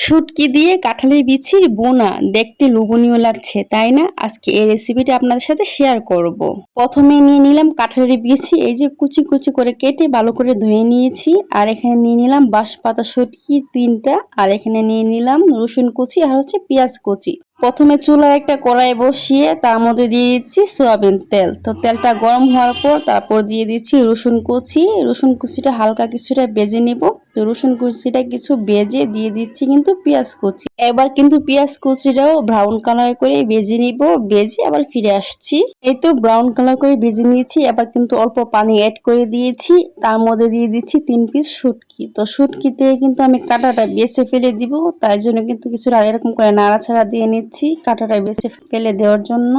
শুটকি দিয়ে কাঁঠালের বিচির বোনা দেখতে লোভনীয় লাগছে তাই না? আজকে এই রেসিপিটা আপনাদের সাথে শেয়ার করব। প্রথমে নিয়ে নিলাম কাঁঠালের বিচি, এই যে কুচি কুচি করে কেটে ভালো করে ধুয়ে নিয়েছি। আর এখানে নিয়ে নিলাম বাঁশপাতা শুটকি 3টা, আর এখানে নিয়ে নিলাম রসুন কুচি আর হচ্ছে পেঁয়াজ কুচি। প্রথমে চুলায় একটা কড়াই বসিয়ে তার মধ্যে দিয়ে দিচ্ছি সয়াবিন তেল। তো তেলটা গরম হওয়ার পর তারপর দিয়ে দিচ্ছি রসুন কুচি। রসুন কুচিটা হালকা কিছুটা ভেজে নিব। তো রসুন কুচিটা কিছু ভেজে দিয়ে দিচ্ছি কিন্তু পেঁয়াজ কুচি। এবার কিন্তু পেঁয়াজ কুচিটাও ব্রাউন কালার করে ভেজে নিব। ভেজে আবার ফিরে আসছি। এই তো ব্রাউন কালার করে ভেজে নিয়েছি। এবার কিন্তু অল্প পানি অ্যাড করে দিয়েছি। তার মধ্যে দিয়ে দিচ্ছি 3 পিস শুটকি। তো শুটকিতে কিন্তু আমি কাঁটাটা বেছে ফেলে দিব, তাই জন্য কিন্তু কিছুটা এরকম করে নাড়াচাড়া দিয়ে নিচ্ছি কাঁটাটা বেছে ফেলে দেওয়ার জন্য।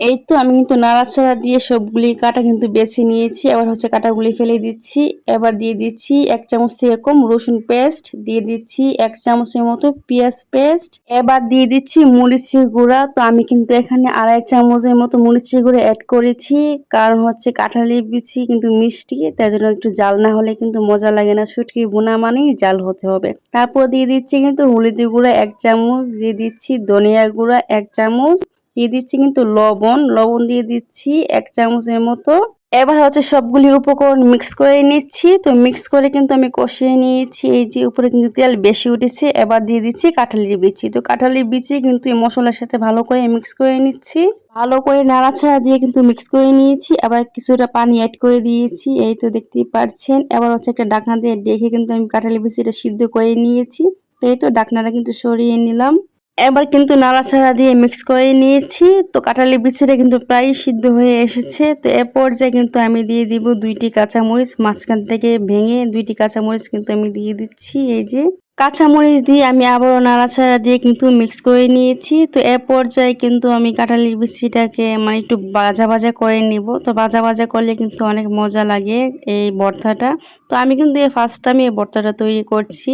এই তো আমি কিন্তু নাড়াচাড়া দিয়ে সবগুলি কাঁটা কিন্তু বেছে নিয়েছি। এবার হচ্ছে কাঁটাগুলি ফেলে দিচ্ছি। এবার দিয়ে দিচ্ছি 1 চামচ থেকে কম রসুন পেস্ট, দিয়ে দিচ্ছি 1 চামচের মতো পেঁয়াজ পেস্ট। এবার দিয়ে দিচ্ছি মরিচের গুঁড়া। তো আমি কিন্তু এখানে 2.5 চামচের মতো মরিচের গুঁড়া অ্যাড করেছি, কারণ হচ্ছে কাঁঠালের বিচি কিন্তু মিষ্টি, তাই জন্য একটু জাল না হলে কিন্তু মজা লাগে না। শুটকি বোনা মানেই জাল হতে হবে। তারপর দিয়ে দিচ্ছি কিন্তু হলুদের গুঁড়া 1 চামচ, দিয়ে দিচ্ছি ধনিয়া গুঁড়া 1 চামচ, দিয়ে দিচ্ছি কিন্তু লবণ দিয়ে দিচ্ছি 1 চামচের মতো। এবার হচ্ছে সবগুলি উপকরণ মিক্স করে নিচ্ছি। তো মিক্স করে কিন্তু আমি কষিয়ে নিয়েছি। এই যে উপরে কিন্তু তেল বেশি উঠেছে। এবার দিয়ে দিচ্ছি কাঁঠালের বিচি। তো কাঁঠালের বিচি কিন্তু এই মশলার সাথে ভালো করে মিক্স করে নিচ্ছি। ভালো করে নাড়াচাড়া দিয়ে কিন্তু মিক্স করে নিয়েছি। আবার কিছুটা পানি অ্যাড করে দিয়েছি, এই তো দেখতেই পাচ্ছেন। এবার হচ্ছে একটা ঢাকনা দিয়ে ডেকে কিন্তু আমি কাঁঠালের বিচিটা সিদ্ধ করে নিয়েছি। তো এই তো ঢাকনাটা কিন্তু সরিয়ে নিলাম। এবার কিন্তু নাড়াচাড়া দিয়ে মিক্স করে নিয়েছি। তো কাঁঠালের বিচিটা কিন্তু প্রায় সিদ্ধ হয়ে এসেছে। তো এ পর্যায়ে কিন্তু আমি দিয়ে দিব 2টি কাঁচামরিচ, মাঝখান থেকে ভেঙে 2টি কাঁচামরিচ কিন্তু আমি দিয়ে দিচ্ছি। এই যে কাঁচামরিচ দিয়ে আমি আবারও নাড়াচাড়া দিয়ে কিন্তু মিক্স করে নিয়েছি। তো এ পর্যায়ে কিন্তু আমি কাঁঠালের বিচিটাকে মানে একটু ভাজা ভাজা করে নিব। তো ভাজা ভাজা করলে কিন্তু অনেক মজা লাগে এই ভর্তাটা। তো আমি কিন্তু ফার্স্ট টাইম এই ভর্তাটা তৈরি করছি।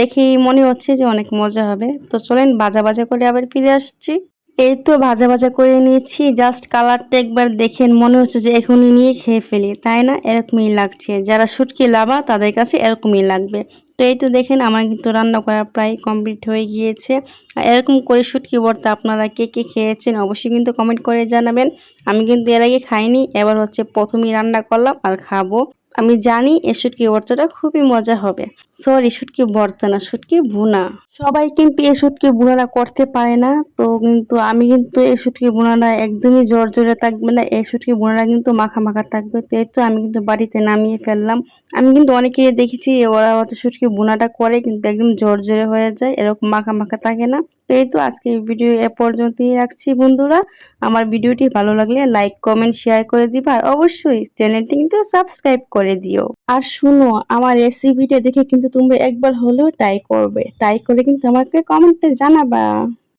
দেখেই মনে হচ্ছে যে অনেক মজা হবে। তো চলেন ভাজা ভাজা করে আবার ফিরে আসছি। এই তো ভাজা ভাজা করে নিয়েছি। জাস্ট কালারটা একবার দেখেন মনে হচ্ছে যে এখনই নিয়ে খেয়ে ফেলি, তাই না? এরকমই লাগছে। যারা শুটকি লাভার তাদের কাছে এরকমই লাগবে। তো এই তো দেখেন আমার কিন্তু রান্না করা প্রায় কমপ্লিট হয়ে গিয়েছে। আর এরকম করে শুটকি ভর্তা আপনারা কে কে খেয়েছেন অবশ্যই কিন্তু কমেন্ট করে জানাবেন। আমি কিন্তু এর আগে খাইনি, এবার হচ্ছে প্রথমেই রান্না করলাম আর খাবো। আমি জানি এই শুটকি ভর্তাটা খুবই মজা হবে। সরি, শুটকি ভর্তা না, শুটকি ভুনা। সবাই কিন্তু এই শুটকি ভুনাটা করতে পারে না। তো কিন্তু আমি কিন্তু এই শুটকি ভুনাটা একদমই জর্জরে থাকবে না, এই শুটকি ভুনাটা কিন্তু মাখা মাখা থাকবে। তো এই তো আমি কিন্তু বাড়িতে নামিয়ে ফেললাম। আমি কিন্তু অনেকে দেখেছি ওরা হচ্ছে শুটকি ভুনাটা করে কিন্তু একদম জর্জরে হয়ে যায়, এরকম মাখা মাখা থাকে না। তো এই তো আজকে ভিডিও এ পর্যন্তই রাখছি বন্ধুরা। আমার ভিডিওটি ভালো লাগলে লাইক কমেন্ট শেয়ার করে দিবা, আর অবশ্যই চ্যানেলটি কিন্তু সাবস্ক্রাইব করে দিও। আর শুনো, আমার রেসিপিটা দেখে কিন্তু তোমরা একবার হলেও ট্রাই করবে, ট্রাই করে কিন্তু আমাকে কমেন্টে জানাবা।